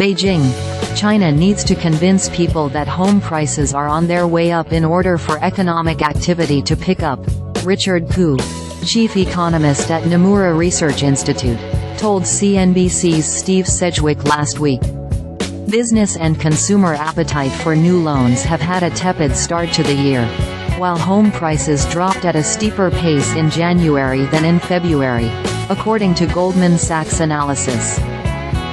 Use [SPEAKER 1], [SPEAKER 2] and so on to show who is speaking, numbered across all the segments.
[SPEAKER 1] Beijing, China needs to convince people that home prices are on their way up in order for economic activity to pick up. Richard Koo, chief economist at Nomura Research Institute, told CNBC's Steve Sedgwick last week. Business and consumer appetite for new loans have had a tepid start to the year, while home prices dropped at a steeper pace in January than in February, according to Goldman Sachs analysis.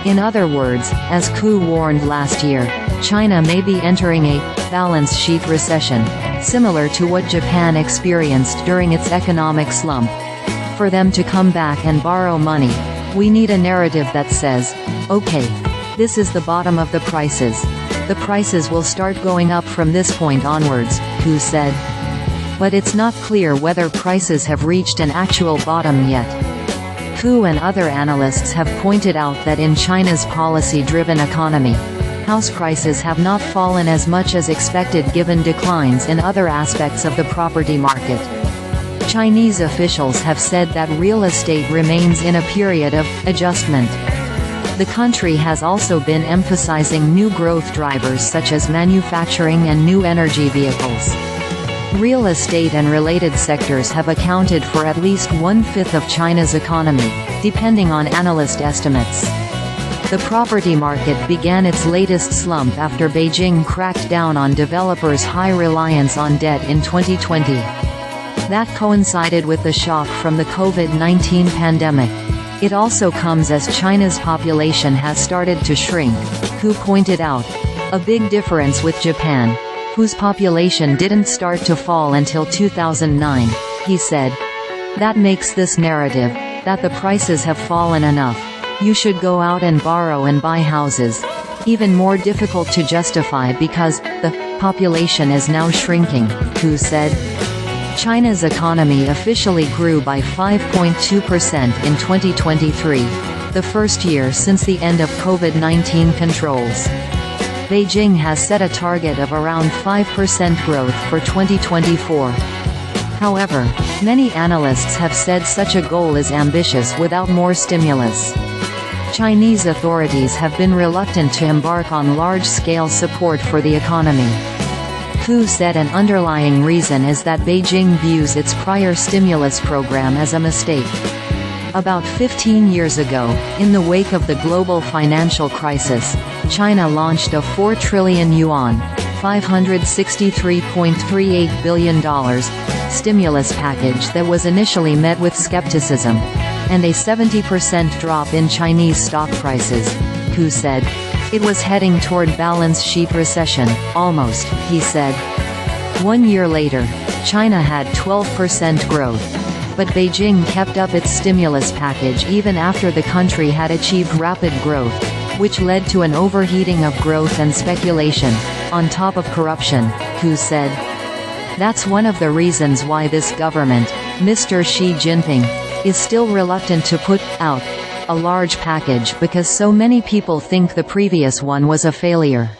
[SPEAKER 1] In other words, as Koo warned last year, China may be entering a balance sheet recession, similar to what Japan experienced during its economic slump. For them to come back and borrow money, we need a narrative that says, okay, this is the bottom of the prices. The prices will start going up from this point onwards, Koo said. But it's not clear whether prices have reached an actual bottom yet. Koo and other analysts have pointed out that in China's policy-driven economy, house prices have not fallen as much as expected given declines in other aspects of the property market. Chinese officials have said that real estate remains in a period of adjustment. The country has also been emphasizing new growth drivers such as manufacturing and new energy vehicles. Real estate and related sectors have accounted for at least 1/5 of China's economy, depending on analyst estimates. The property market began its latest slump after Beijing cracked down on developers' high reliance on debt in 2020. That coincided with the shock from the COVID-19 pandemic. It also comes as China's population has started to shrink, Koo pointed out. A big difference with Japan, whose population didn't start to fall until 2009, he said. That makes this narrative, that the prices have fallen enough, you should go out and borrow and buy houses, even more difficult to justify because the population is now shrinking, Koo said. China's economy officially grew by 5.2% in 2023, the first year since the end of COVID-19 controls. Beijing has set a target of around 5% growth for 2024. However, many analysts have said such a goal is ambitious without more stimulus. Chinese authorities have been reluctant to embark on large-scale support for the economy. Koo said an underlying reason is that Beijing views its prior stimulus program as a mistake. About 15 years ago, in the wake of the global financial crisis, China launched a 4 trillion yuan $563.38 billion stimulus package that was initially met with skepticism, and a 70% drop in Chinese stock prices, Koo said. It was heading toward balance sheet recession, almost, he said. 1 year later, China had 12% growth. But Beijing kept up its stimulus package even after the country had achieved rapid growth, which led to an overheating of growth and speculation, on top of corruption, Koo said. That's one of the reasons why this government, Mr. Xi Jinping, is still reluctant to put out a large package because so many people think the previous one was a failure.